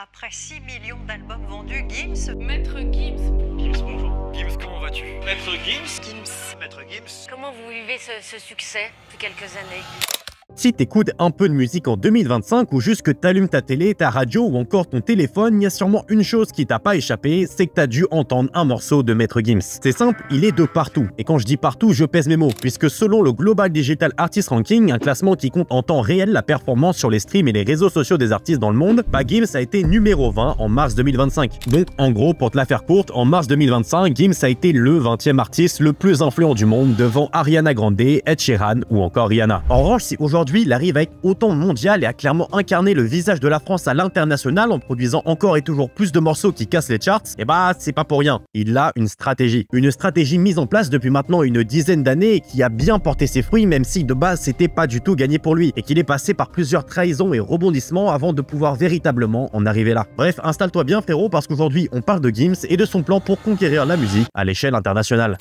Après 6 millions d'albums vendus, Gims... Maître Gims. Gims, bonjour. Gims, comment vas-tu? Maître Gims. Maître Gims. Comment vous vivez ce succès depuis quelques années? Si t'écoutes un peu de musique en 2025 ou juste que t'allumes ta télé, ta radio ou encore ton téléphone, il y a sûrement une chose qui t'a pas échappé, c'est que t'as dû entendre un morceau de Maître Gims. C'est simple, il est de partout. Et quand je dis partout, je pèse mes mots, puisque selon le Global Digital Artist Ranking, un classement qui compte en temps réel la performance sur les streams et les réseaux sociaux des artistes dans le monde, Gims a été numéro 20 en mars 2025. Donc en gros, pour te la faire courte, en mars 2025, Gims a été le 20e artiste le plus influent du monde devant Ariana Grande, Ed Sheeran ou encore Rihanna. En revanche, si aujourd'hui il arrive à être autant mondial et a clairement incarné le visage de la France à l'international en produisant encore et toujours plus de morceaux qui cassent les charts, et bah c'est pas pour rien. Il a une stratégie mise en place depuis maintenant une dizaine d'années et qui a bien porté ses fruits, même si de base c'était pas du tout gagné pour lui et qu'il est passé par plusieurs trahisons et rebondissements avant de pouvoir véritablement en arriver là. Bref, installe-toi bien frérot, parce qu'aujourd'hui on parle de Gims et de son plan pour conquérir la musique à l'échelle internationale.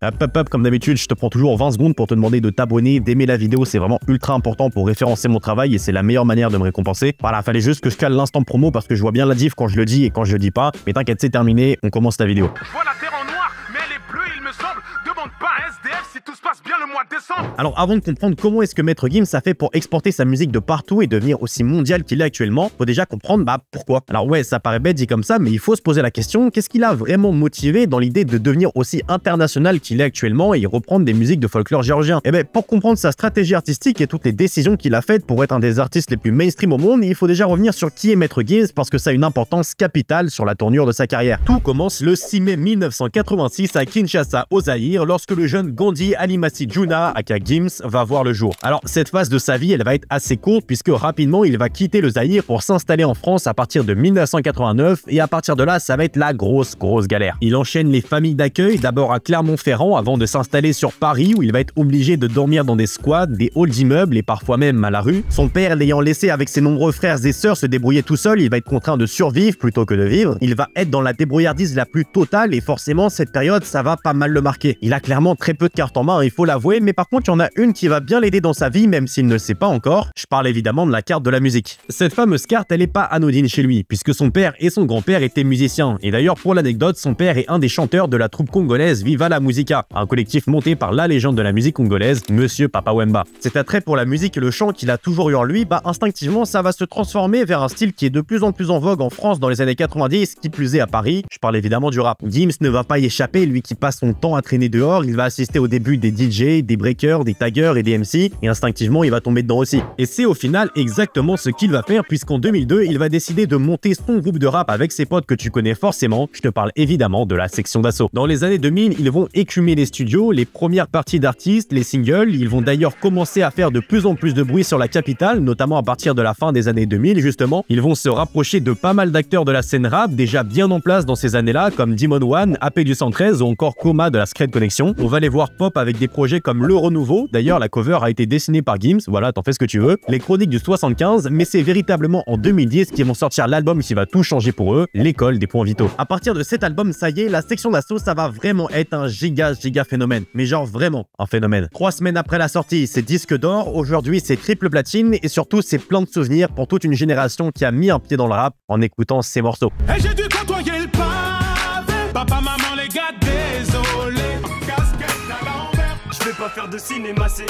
Hop, comme d'habitude, je te prends toujours 20 secondes pour te demander de t'abonner, d'aimer la vidéo, c'est vraiment ultra important pour référencer mon travail et c'est la meilleure manière de me récompenser. Voilà, fallait juste que je cale l'instant promo parce que je vois bien la diff quand je le dis et quand je le dis pas. Mais t'inquiète, c'est terminé, on commence la vidéo. Je vois la terre en noir, mais elle est bleue, il me semble. Demande pas à SDF si tout se passe bien le mois de décembre. Alors avant de comprendre comment est-ce que Maître Gims a fait pour exporter sa musique de partout et devenir aussi mondial qu'il est actuellement, faut déjà comprendre pourquoi. Alors ouais, ça paraît bête dit comme ça, mais il faut se poser la question, qu'est-ce qui l'a vraiment motivé dans l'idée de devenir aussi international qu'il est actuellement et reprendre des musiques de folklore géorgien? Et bien pour comprendre sa stratégie artistique et toutes les décisions qu'il a faites pour être un des artistes les plus mainstream au monde, il faut déjà revenir sur qui est Maître Gims parce que ça a une importance capitale sur la tournure de sa carrière. Tout commence le 6 mai 1986 à Kinshasa au Zaïre lorsque le jeune Gandhi Alimassi Juna, aka Gims, va voir le jour. Alors cette phase de sa vie elle va être assez courte puisque rapidement il va quitter le Zaïre pour s'installer en France à partir de 1989 et à partir de là ça va être la grosse galère. Il enchaîne les familles d'accueil d'abord à Clermont-Ferrand avant de s'installer sur Paris où il va être obligé de dormir dans des squats, des halls d'immeubles et parfois même à la rue. Son père l'ayant laissé avec ses nombreux frères et sœurs se débrouiller tout seul, il va être contraint de survivre plutôt que de vivre. Il va être dans la débrouillardise la plus totale et forcément cette période ça va pas mal le marquer. Il a clairement très peu de cartes en main, il faut l'avouer, mais par contre il y en a une qui va bien l'aider dans sa vie même s'il ne le sait pas encore. Je parle évidemment de la carte de la musique. Cette fameuse carte elle est pas anodine chez lui puisque son père et son grand-père étaient musiciens et d'ailleurs pour l'anecdote son père est un des chanteurs de la troupe congolaise Viva la Musica, un collectif monté par la légende de la musique congolaise, Monsieur Papa Wemba. Cet attrait pour la musique et le chant qu'il a toujours eu en lui, instinctivement ça va se transformer vers un style qui est de plus en plus en vogue en France dans les années 90, qui plus est à Paris. Je parle évidemment du rap. Gims ne va pas y échapper, lui qui passe son temps à traîner dehors, il va assister au début des DJ, des breakers, des taggers et des MC, et instinctivement il va tomber dedans aussi. Et c'est au final exactement ce qu'il va faire puisqu'en 2002, il va décider de monter son groupe de rap avec ses potes que tu connais forcément, je te parle évidemment de la Section d'Assaut. Dans les années 2000, ils vont écumer les studios, les premières parties d'artistes, les singles, ils vont d'ailleurs commencer à faire de plus en plus de bruit sur la capitale, notamment à partir de la fin des années 2000 justement. Ils vont se rapprocher de pas mal d'acteurs de la scène rap déjà bien en place dans ces années-là, comme Demon One, AP du 113 ou encore Coma de la Secret Connection. On va les voir pop avec des projets comme Le Renouveau, d'ailleurs la cover a été dessinée par Gims, voilà, t'en fais ce que tu veux, les Chroniques du 75, mais c'est véritablement en 2010 qu'ils vont sortir l'album qui va tout changer pour eux, L'école des points vitaux. À partir de cet album, ça y est, la Section d'Assaut, ça va vraiment être un giga phénomène, mais genre vraiment un phénomène. 3 semaines après la sortie, c'est disque d'or, aujourd'hui c'est triple platine et surtout c'est plein de souvenirs pour toute une génération qui a mis un pied dans le rap en écoutant ces morceaux. Et j'ai dû côtoyer le pavé. Papa, maman, les gars, désolé. Casquette à l'envers. Je vais pas faire de cinéma, c'est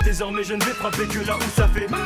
désormais je ne vais frapper que là où ça fait mal.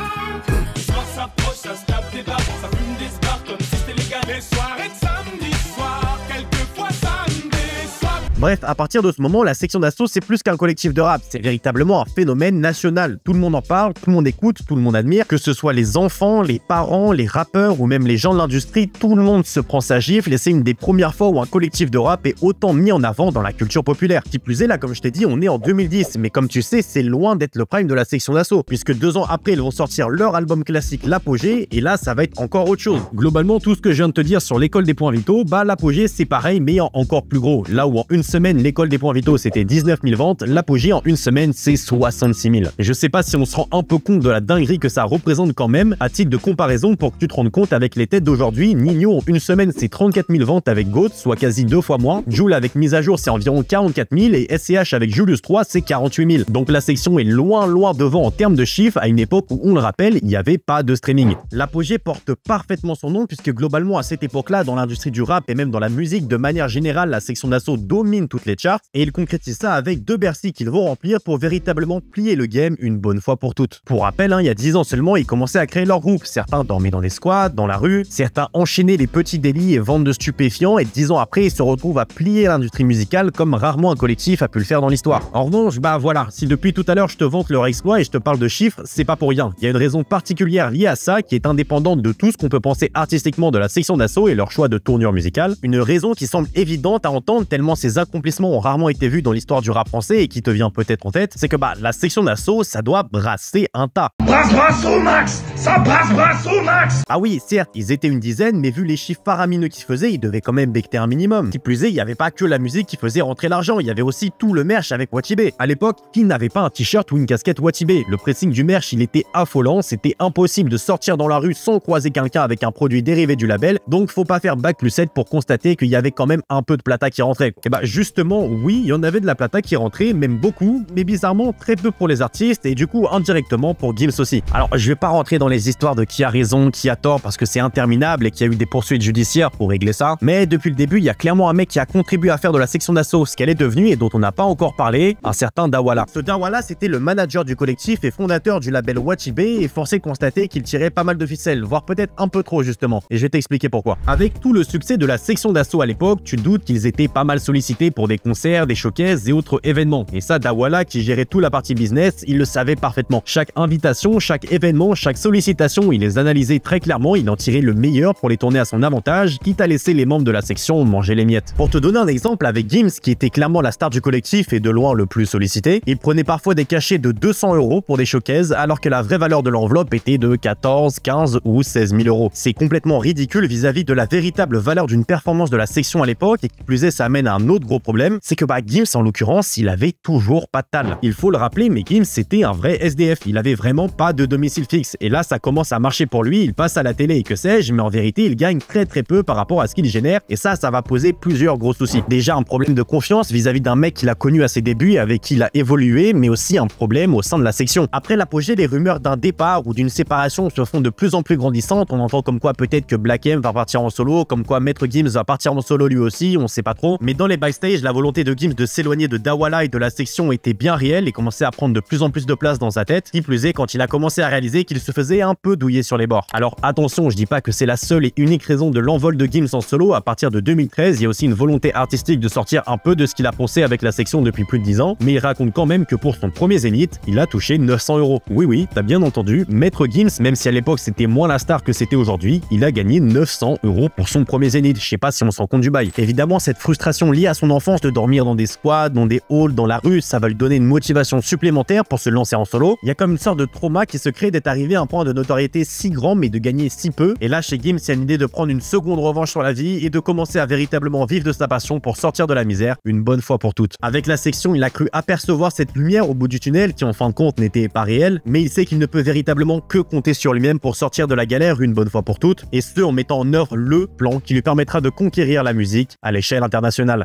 Le soir s'approche, ça se tape des barres, ça fume des spars comme si c'était légal. Les soirées de samedi soir, quelquefois ça me déçoit. Bref, à partir de ce moment, la Section d'Assaut, c'est plus qu'un collectif de rap, c'est véritablement un phénomène national. Tout le monde en parle, tout le monde écoute, tout le monde admire, que ce soit les enfants, les parents, les rappeurs ou même les gens de l'industrie, tout le monde se prend sa gifle et c'est une des premières fois où un collectif de rap est autant mis en avant dans la culture populaire. Qui plus est, là, comme je t'ai dit, on est en 2010, mais comme tu sais, c'est loin d'être le prime de la Section d'Assaut, puisque 2 ans après, ils vont sortir leur album classique L'Apogée, et là, ça va être encore autre chose. Globalement, tout ce que je viens de te dire sur l'école des points vitaux, l'Apogée, c'est pareil, mais en encore plus gros. Là où en une semaine, semaine, l'école des points vitaux c'était 19 000 ventes, l'apogée en une semaine c'est 66 000. Et je sais pas si on se rend un peu compte de la dinguerie que ça représente quand même, à titre de comparaison pour que tu te rendes compte avec les têtes d'aujourd'hui, Nino en une semaine c'est 34 000 ventes avec Goat, soit quasi 2 fois moins, Jul avec mise à jour c'est environ 44 000 et SCH avec Julius 3 c'est 48 000. Donc la section est loin devant en termes de chiffres à une époque où on le rappelle, il n'y avait pas de streaming. L'apogée porte parfaitement son nom puisque globalement à cette époque-là, dans l'industrie du rap et même dans la musique de manière générale, la section d'assaut domine toutes les charts et il concrétise ça avec 2 Bercy qu'ils vont remplir pour véritablement plier le game une bonne fois pour toutes. Pour rappel, il y a 10 ans seulement, ils commençaient à créer leur groupe. Certains dormaient dans des squats, dans la rue, certains enchaînaient les petits délits et ventes de stupéfiants et 10 ans après, ils se retrouvent à plier l'industrie musicale comme rarement un collectif a pu le faire dans l'histoire. En revanche, bah voilà, si depuis tout à l'heure je te vante leur exploit et je te parle de chiffres, c'est pas pour rien. Il y a une raison particulière liée à ça qui est indépendante de tout ce qu'on peut penser artistiquement de la section d'assaut et leur choix de tournure musicale. Une raison qui semble évidente à entendre tellement ces accomplissements ont rarement été vus dans l'histoire du rap français et qui te vient peut-être en tête, c'est que la section d'assaut, ça doit brasser un tas. Brasse au max. Ça brasse au max. Ah oui, certes, ils étaient une dizaine, mais vu les chiffres faramineux qu'ils faisaient, ils devaient quand même becter un minimum. Qui plus est, il n'y avait pas que la musique qui faisait rentrer l'argent, il y avait aussi tout le merch avec Watibé. À l'époque, qui n'avait pas un t-shirt ou une casquette Watibé? Le pressing du merch, il était affolant, c'était impossible de sortir dans la rue sans croiser quelqu'un avec un produit dérivé du label, donc faut pas faire bac plus 7 pour constater qu'il y avait quand même un peu de plata qui rentrait. Et justement, oui, il y en avait de la plata qui rentrait, même beaucoup, mais bizarrement très peu pour les artistes et du coup indirectement pour Gims aussi. Alors je vais pas rentrer dans les histoires de qui a raison, qui a tort parce que c'est interminable et qu'il y a eu des poursuites judiciaires pour régler ça, mais depuis le début, il y a clairement un mec qui a contribué à faire de la section d'assaut ce qu'elle est devenue et dont on n'a pas encore parlé, un certain Dawala. Ce Dawala, c'était le manager du collectif et fondateur du label Watibé et forcé de constater qu'il tirait pas mal de ficelles, voire peut-être un peu trop justement, et je vais t'expliquer pourquoi. Avec tout le succès de la section d'assaut à l'époque, tu doutes qu'ils étaient pas mal sollicités pour des concerts, des showcases et autres événements. Et ça, Dawala, qui gérait toute la partie business, il le savait parfaitement. Chaque invitation, chaque événement, chaque sollicitation, il les analysait très clairement, il en tirait le meilleur pour les tourner à son avantage, quitte à laisser les membres de la section manger les miettes. Pour te donner un exemple, avec Gims, qui était clairement la star du collectif et de loin le plus sollicité, il prenait parfois des cachets de 200 € pour des showcases, alors que la vraie valeur de l'enveloppe était de 14, 15 ou 16 000 €. C'est complètement ridicule vis-à-vis de la véritable valeur d'une performance de la section à l'époque, et qui plus est, ça amène à un autre gros problème, c'est que Gims, en l'occurrence, il avait toujours pas de tal. Il faut le rappeler, mais Gims, c'était un vrai SDF, il avait vraiment pas de domicile fixe, et là, ça commence à marcher pour lui, il passe à la télé et que sais-je, mais en vérité, il gagne très peu par rapport à ce qu'il génère, et ça va poser plusieurs gros soucis. Déjà, un problème de confiance vis-à-vis d'un mec qu'il a connu à ses débuts et avec qui il a évolué, mais aussi un problème au sein de la section. Après l'apogée, les rumeurs d'un départ ou d'une séparation se font de plus en plus grandissantes, on entend comme quoi peut-être que Black M va partir en solo, comme quoi Maître Gims va partir en solo lui aussi, on sait pas trop, mais dans les backstage, la volonté de Gims de s'éloigner de Dawala et de la section était bien réelle et commençait à prendre de plus en plus de place dans sa tête, qui plus est quand il a commencé à réaliser qu'il se faisait un peu douiller sur les bords. Alors attention, je dis pas que c'est la seule et unique raison de l'envol de Gims en solo. À partir de 2013, il y a aussi une volonté artistique de sortir un peu de ce qu'il a pensé avec la section depuis plus de 10 ans, mais il raconte quand même que pour son premier zénith, il a touché 900 €. Oui, t'as bien entendu, Maître Gims, même si à l'époque c'était moins la star que c'était aujourd'hui, il a gagné 900 € pour son premier zénith. Je sais pas si on s'en compte du bail. Évidemment, cette frustration liée à son enfance de dormir dans des squats, dans des halls, dans la rue, ça va lui donner une motivation supplémentaire pour se lancer en solo. Il y a comme une sorte de trauma qui se crée d'être arrivé à un point de notoriété si grand mais de gagner si peu. Et là, chez Gims, il y a une idée de prendre une seconde revanche sur la vie et de commencer à véritablement vivre de sa passion pour sortir de la misère une bonne fois pour toutes. Avec la section, il a cru apercevoir cette lumière au bout du tunnel qui en fin de compte n'était pas réelle, mais il sait qu'il ne peut véritablement que compter sur lui-même pour sortir de la galère une bonne fois pour toutes, et ce en mettant en œuvre le plan qui lui permettra de conquérir la musique à l'échelle internationale.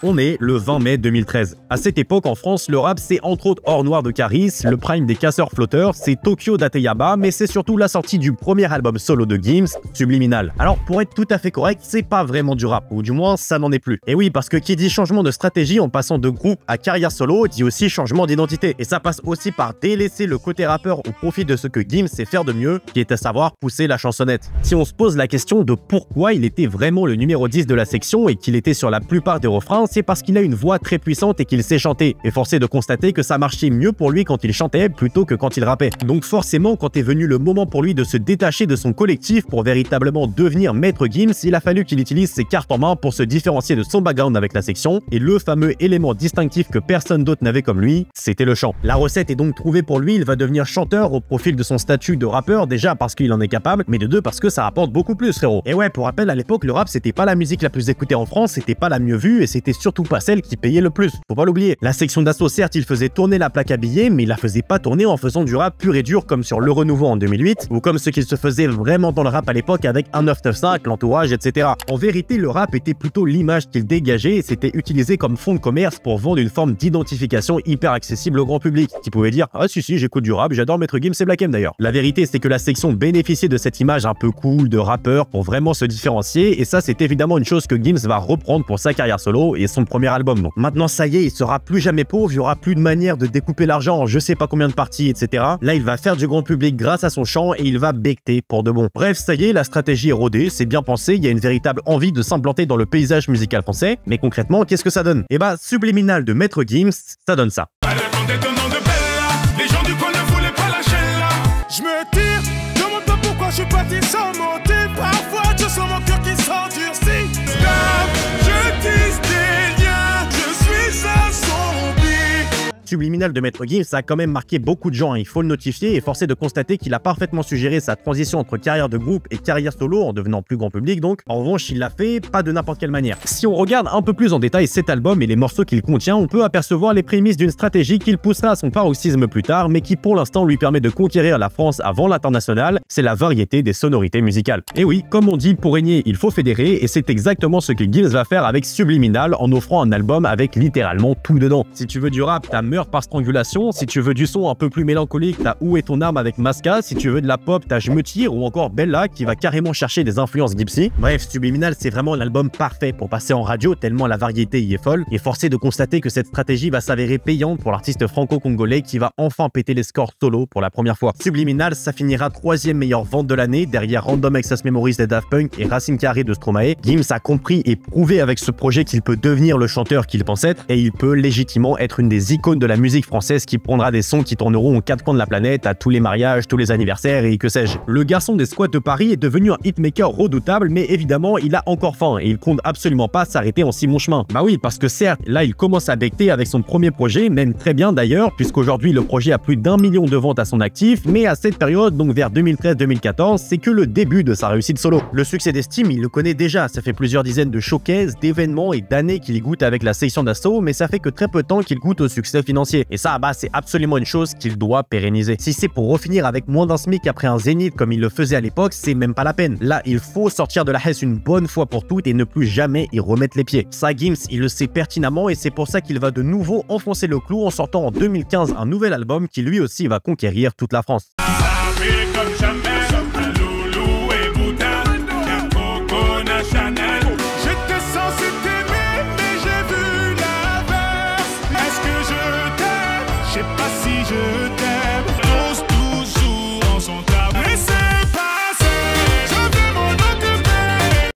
On est le 20 mai 2013. À cette époque, en France, le rap, c'est entre autres Or Noir de Caris, le prime des casseurs flotteurs, c'est Tokyo d'Ateyaba, mais c'est surtout la sortie du premier album solo de Gims, Subliminal. Alors, pour être tout à fait correct, c'est pas vraiment du rap, ou du moins, ça n'en est plus. Et oui, parce que qui dit changement de stratégie en passant de groupe à carrière solo, dit aussi changement d'identité. Et ça passe aussi par délaisser le côté rappeur au profit de ce que Gims sait faire de mieux, qui est à savoir pousser la chansonnette. Si on se pose la question de pourquoi il était vraiment le numéro 10 de la section et qu'il était sur la plupart des refrains, c'est parce qu'il a une voix très puissante et qu'il sait chanter. Et force est de constater que ça marchait mieux pour lui quand il chantait plutôt que quand il rappait. Donc forcément, quand est venu le moment pour lui de se détacher de son collectif pour véritablement devenir Maître Gims, il a fallu qu'il utilise ses cartes en main pour se différencier de son background avec la section. Et le fameux élément distinctif que personne d'autre n'avait comme lui, c'était le chant. La recette est donc trouvée pour lui, il va devenir chanteur au profil de son statut de rappeur, déjà parce qu'il en est capable, mais de deux parce que ça rapporte beaucoup plus, frérot. Et ouais, pour rappel, à l'époque, le rap c'était pas la musique la plus écoutée en France, c'était pas la mieux vue et c'était surtout pas celle qui payait le plus. Faut pas l'oublier. La section d'assaut, certes, il faisait tourner la plaque à billets, mais il la faisait pas tourner en faisant du rap pur et dur comme sur Le Renouveau en 2008, ou comme ce qu'il se faisait vraiment dans le rap à l'époque avec 1995, l'entourage, etc. En vérité, le rap était plutôt l'image qu'il dégageait et c'était utilisé comme fond de commerce pour vendre une forme d'identification hyper accessible au grand public, qui pouvait dire « Ah si, j'écoute du rap, j'adore Maître Gims et Black M d'ailleurs ». La vérité, c'est que la section bénéficiait de cette image un peu cool de rappeur pour vraiment se différencier, et ça, c'est évidemment une chose que Gims va reprendre pour sa carrière solo et son premier album. Donc maintenant, ça y est, il sera plus jamais pauvre, il y aura plus de manière de découper l'argent en je sais pas combien de parties, etc. Là, il va faire du grand public grâce à son chant et il va becter pour de bon. Bref, ça y est, la stratégie est rodée, c'est bien pensé, il y a une véritable envie de s'implanter dans le paysage musical français, mais concrètement, qu'est-ce que ça donne? Et bah, Subliminal de Maître Gims, ça donne ça. Les gens du coin ne voulaient pas lâcher là. Je me tire, demande pas pourquoi je suis parti sans motif. Parfois je sens mon cœur qui s'endurcit. Stop, je tisse des liens, je suis assombri. Subliminal de Maître Gims, ça a quand même marqué beaucoup de gens, hein. Il faut le notifier et forcer de constater qu'il a parfaitement suggéré sa transition entre carrière de groupe et carrière solo en devenant plus grand public donc. En revanche, il l'a fait pas de n'importe quelle manière. Si on regarde un peu plus en détail cet album et les morceaux qu'il contient, on peut apercevoir les prémices d'une stratégie qu'il poussera à son paroxysme plus tard, mais qui pour l'instant lui permet de conquérir la France avant l'international, c'est la variété des sonorités musicales. Et oui, comme on dit, pour régner, il faut fédérer, et c'est exactement ce que Gims va faire avec Subliminal en offrant un album avec littéralement tout dedans. Si tu veux du rap, t'as Meurt par strangulation, si tu veux du son un peu plus mélancolique, t'as Où est ton arme avec Masca, si tu veux de la pop, t'as Je me tire, ou encore Bella qui va carrément chercher des influences Gypsy. Bref, Subliminal, c'est vraiment l'album parfait pour passer en radio tellement la variété y est folle, et forcé de constater que cette stratégie va s'avérer payante pour l'artiste franco-congolais qui va enfin péter les scores solo pour la première fois. Subliminal, ça finira 3e meilleure vente de l'année derrière Random Access Memories des Daft Punk et Racine Carrée de Stromae. Gims a compris et prouvé avec ce projet qu'il peut devenir le chanteur qu'il pense être, et il peut légitimement être une des icônes de la musique française qui prendra des sons qui tourneront aux quatre coins de la planète, à tous les mariages, tous les anniversaires et que sais-je. Le garçon des squats de Paris est devenu un hitmaker redoutable, mais évidemment il a encore faim et il compte absolument pas s'arrêter en si bon chemin. Bah oui, parce que certes, là il commence à becter avec son premier projet, même très bien d'ailleurs, puisqu'aujourd'hui le projet a plus d'1 million de ventes à son actif, mais à cette période, donc vers 2013-2014, c'est que le début de sa réussite solo. Le succès d'estime, il le connaît déjà, ça fait plusieurs dizaines de showcases, d'événements et d'années qu'il y goûte avec la section d'assaut, mais ça fait que très peu de temps qu'il goûte au succès financier. Et ça, bah c'est absolument une chose qu'il doit pérenniser. Si c'est pour refinir avec moins d'un SMIC après un zénith comme il le faisait à l'époque, c'est même pas la peine. Là, il faut sortir de la haisse une bonne fois pour toutes et ne plus jamais y remettre les pieds. Ça, Gims, il le sait pertinemment et c'est pour ça qu'il va de nouveau enfoncer le clou en sortant en 2015 un nouvel album qui lui aussi va conquérir toute la France.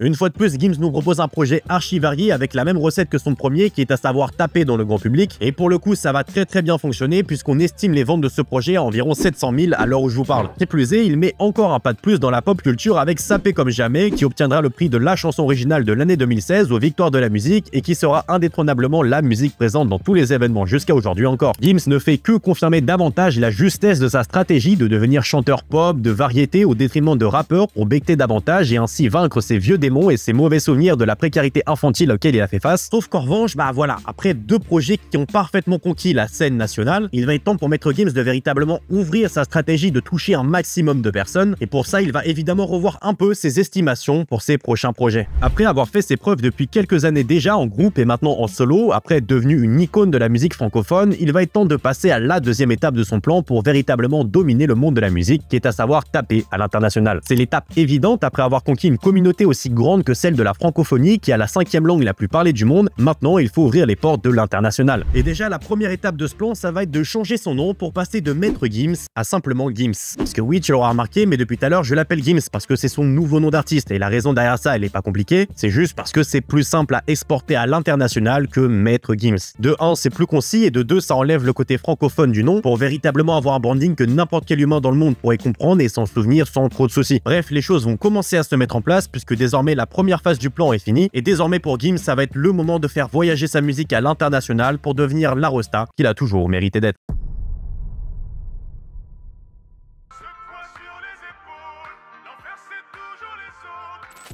Une fois de plus, Gims nous propose un projet archi varié avec la même recette que son premier, qui est à savoir taper dans le grand public. Et pour le coup, ça va très bien fonctionner puisqu'on estime les ventes de ce projet à environ 700 000 à l'heure où je vous parle. Qui plus est, il met encore un pas de plus dans la pop culture avec Sapé comme jamais, qui obtiendra le prix de la chanson originale de l'année 2016 aux Victoires de la musique et qui sera indétrônablement la musique présente dans tous les événements jusqu'à aujourd'hui encore. Gims ne fait que confirmer davantage la justesse de sa stratégie de devenir chanteur pop de variété au détriment de rappeurs pour becter davantage et ainsi vaincre ses vieux démons et ses mauvais souvenirs de la précarité infantile auquel il a fait face. Sauf qu'en revanche, bah voilà, après deux projets qui ont parfaitement conquis la scène nationale, il va être temps pour Maître Gims de véritablement ouvrir sa stratégie de toucher un maximum de personnes, et pour ça, il va évidemment revoir un peu ses estimations pour ses prochains projets. Après avoir fait ses preuves depuis quelques années déjà en groupe et maintenant en solo, après être devenu une icône de la musique francophone, il va être temps de passer à la deuxième étape de son plan pour véritablement dominer le monde de la musique, qui est à savoir taper à l'international. C'est l'étape évidente après avoir conquis une communauté aussi grande que celle de la francophonie, qui a la 5e langue la plus parlée du monde. Maintenant, il faut ouvrir les portes de l'international. Et déjà, la première étape de ce plan, ça va être de changer son nom pour passer de Maître Gims à simplement Gims. Parce que oui, tu l'auras remarqué, mais depuis tout à l'heure, je l'appelle Gims parce que c'est son nouveau nom d'artiste. Et la raison derrière ça, elle est pas compliquée. C'est juste parce que c'est plus simple à exporter à l'international que Maître Gims. De 1, c'est plus concis, et de 2, ça enlève le côté francophone du nom pour véritablement avoir un branding que n'importe quel humain dans le monde pourrait comprendre et s'en souvenir sans trop de soucis. Bref, les choses vont commencer à se mettre en place puisque désormais la première phase du plan est finie, et désormais pour Gims, ça va être le moment de faire voyager sa musique à l'international pour devenir la rosta qu'il a toujours mérité d'être.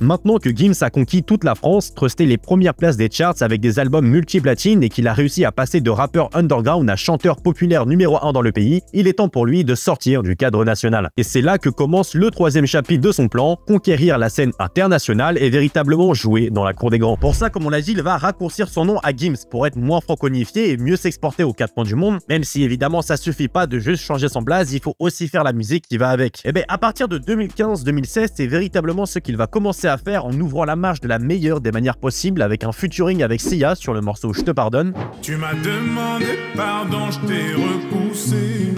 Maintenant que Gims a conquis toute la France, trusté les premières places des charts avec des albums multiplatines et qu'il a réussi à passer de rappeur underground à chanteur populaire numéro 1 dans le pays, il est temps pour lui de sortir du cadre national. Et c'est là que commence le 3e chapitre de son plan, conquérir la scène internationale et véritablement jouer dans la cour des grands. Pour ça, comme on l'a dit, il va raccourcir son nom à Gims pour être moins franconifié et mieux s'exporter aux 4 coins du monde, même si évidemment ça suffit pas de juste changer son blaze, il faut aussi faire la musique qui va avec. Et bien à partir de 2015-2016, c'est véritablement ce qu'il va commencer à faire en ouvrant la marche de la meilleure des manières possibles avec un featuring avec Sia sur le morceau Je te pardonne. Tu m'as demandé pardon, je t'ai repoussé.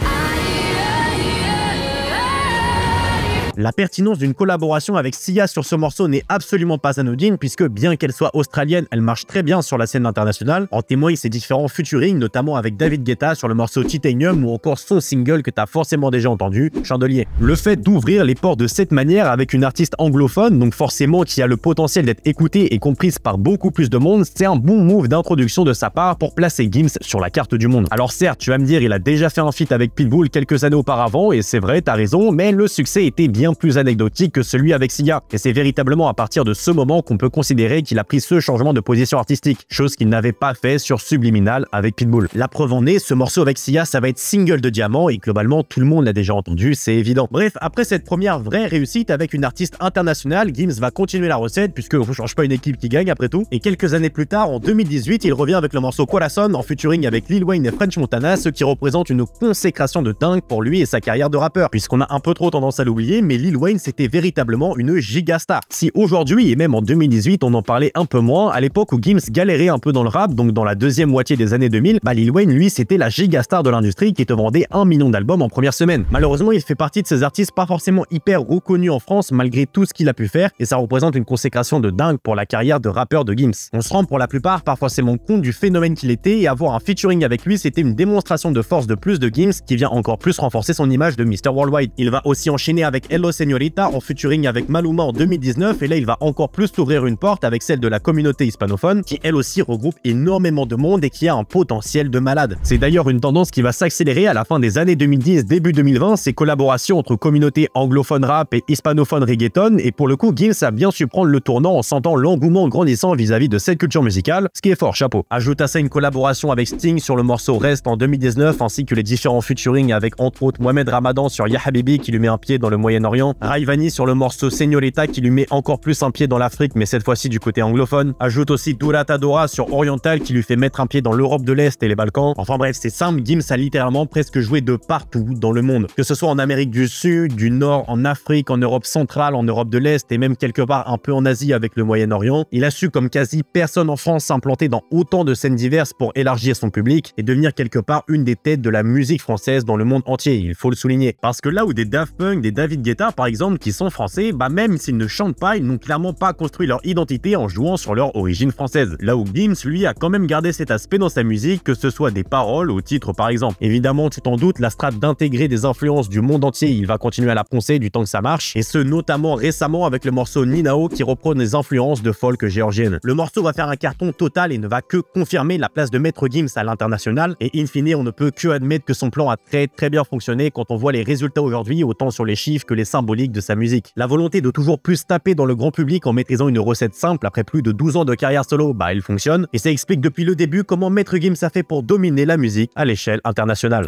La pertinence d'une collaboration avec Sia sur ce morceau n'est absolument pas anodine puisque bien qu'elle soit australienne, elle marche très bien sur la scène internationale. En témoignent ses différents featuring, notamment avec David Guetta sur le morceau Titanium ou encore son single que tu as forcément déjà entendu, Chandelier. Le fait d'ouvrir les portes de cette manière avec une artiste anglophone, donc forcément qui a le potentiel d'être écoutée et comprise par beaucoup plus de monde, c'est un bon move d'introduction de sa part pour placer Gims sur la carte du monde. Alors certes, tu vas me dire, il a déjà fait un feat avec Pitbull quelques années auparavant et c'est vrai, t'as raison, mais le succès était bien plus anecdotique que celui avec Sia. Et c'est véritablement à partir de ce moment qu'on peut considérer qu'il a pris ce changement de position artistique, chose qu'il n'avait pas fait sur Subliminal avec Pitbull. La preuve en est, ce morceau avec Sia, ça va être single de diamant et globalement tout le monde l'a déjà entendu, c'est évident. Bref, après cette première vraie réussite avec une artiste internationale, Gims va continuer la recette puisque on change pas une équipe qui gagne après tout. Et quelques années plus tard, en 2018, il revient avec le morceau Corazon en featuring avec Lil Wayne et French Montana, ce qui représente une consécration de dingue pour lui et sa carrière de rappeur, puisqu'on a un peu trop tendance à l'oublier, mais Lil Wayne c'était véritablement une gigastar. Si aujourd'hui et même en 2018 on en parlait un peu moins, à l'époque où Gims galérait un peu dans le rap, donc dans la deuxième moitié des années 2000, Lil Wayne lui c'était la gigastar de l'industrie qui te vendait 1 million d'albums en première semaine. Malheureusement il fait partie de ces artistes pas forcément hyper reconnus en France malgré tout ce qu'il a pu faire et ça représente une consécration de dingue pour la carrière de rappeur de Gims. On se rend pour la plupart pas forcément compte du phénomène qu'il était et avoir un featuring avec lui c'était une démonstration de force de plus de Gims qui vient encore plus renforcer son image de Mr. Worldwide. Il va aussi enchaîner avec Hello Señorita en featuring avec Maluma en 2019 et là il va encore plus s'ouvrir une porte avec celle de la communauté hispanophone qui elle aussi regroupe énormément de monde et qui a un potentiel de malade. C'est d'ailleurs une tendance qui va s'accélérer à la fin des années 2010, début 2020, ces collaborations entre communautés anglophone rap et hispanophone reggaeton et pour le coup Gims a bien su prendre le tournant en sentant l'engouement grandissant vis-à-vis de cette culture musicale, ce qui est fort, chapeau. Ajoute à ça une collaboration avec Sting sur le morceau Rest en 2019 ainsi que les différents featuring avec entre autres Mohamed Ramadan sur Ya Habibi qui lui met un pied dans le Moyen-Orient, Rayvanny sur le morceau Señorita qui lui met encore plus un pied dans l'Afrique mais cette fois-ci du côté anglophone. Ajoute aussi Dura Tadora sur Oriental qui lui fait mettre un pied dans l'Europe de l'Est et les Balkans. Enfin bref, c'est simple, Gims a littéralement presque joué de partout dans le monde. Que ce soit en Amérique du Sud, du Nord, en Afrique, en Europe centrale, en Europe de l'Est et même quelque part un peu en Asie avec le Moyen-Orient. Il a su comme quasi personne en France s'implanter dans autant de scènes diverses pour élargir son public et devenir quelque part une des têtes de la musique française dans le monde entier, il faut le souligner. Parce que là où des Daft Punk, des David Guetta par exemple qui sont français, même s'ils ne chantent pas, ils n'ont clairement pas construit leur identité en jouant sur leur origine française. Là où Gims, lui, a quand même gardé cet aspect dans sa musique, que ce soit des paroles ou titres par exemple. Évidemment, tu t'en doutes, la strate d'intégrer des influences du monde entier, il va continuer à la poncer du temps que ça marche, et ce notamment récemment avec le morceau Ninao qui reprend des influences de folk géorgienne. Le morceau va faire un carton total et ne va que confirmer la place de Maître Gims à l'international, et in fine, on ne peut que admettre que son plan a très bien fonctionné quand on voit les résultats aujourd'hui, autant sur les chiffres que les symboliques de sa musique. La volonté de toujours plus taper dans le grand public en maîtrisant une recette simple après plus de 12 ans de carrière solo, elle fonctionne, et ça explique depuis le début comment Maître Gims a fait pour dominer la musique à l'échelle internationale.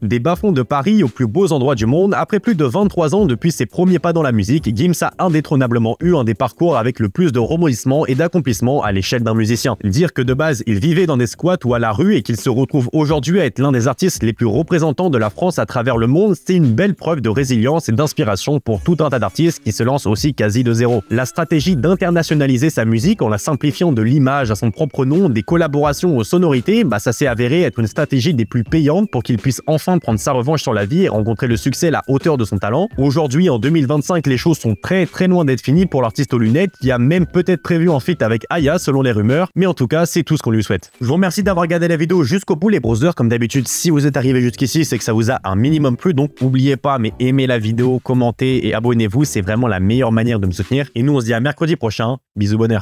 Des bas-fonds de Paris aux plus beaux endroits du monde, après plus de 23 ans depuis ses premiers pas dans la musique, Gims a indétrônablement eu un des parcours avec le plus de rebondissements et d'accomplissements à l'échelle d'un musicien. Dire que de base il vivait dans des squats ou à la rue et qu'il se retrouve aujourd'hui à être l'un des artistes les plus représentants de la France à travers le monde, c'est une belle preuve de résilience et d'inspiration pour tout un tas d'artistes qui se lancent aussi quasi de zéro. La stratégie d'internationaliser sa musique en la simplifiant de l'image à son propre nom, des collaborations aux sonorités, ça s'est avéré être une stratégie des plus payantes pour qu'il puisse enfin prendre sa revanche sur la vie et rencontrer le succès à la hauteur de son talent. Aujourd'hui, en 2025, les choses sont très loin d'être finies pour l'artiste aux lunettes qui a même peut-être prévu un feat avec Aya selon les rumeurs, mais en tout cas, c'est tout ce qu'on lui souhaite. Je vous remercie d'avoir regardé la vidéo jusqu'au bout les brothers. Comme d'habitude, si vous êtes arrivé jusqu'ici, c'est que ça vous a un minimum plu, donc n'oubliez pas, mais aimez la vidéo, commentez et abonnez-vous, c'est vraiment la meilleure manière de me soutenir. Et nous, on se dit à mercredi prochain. Bisous, bonheur.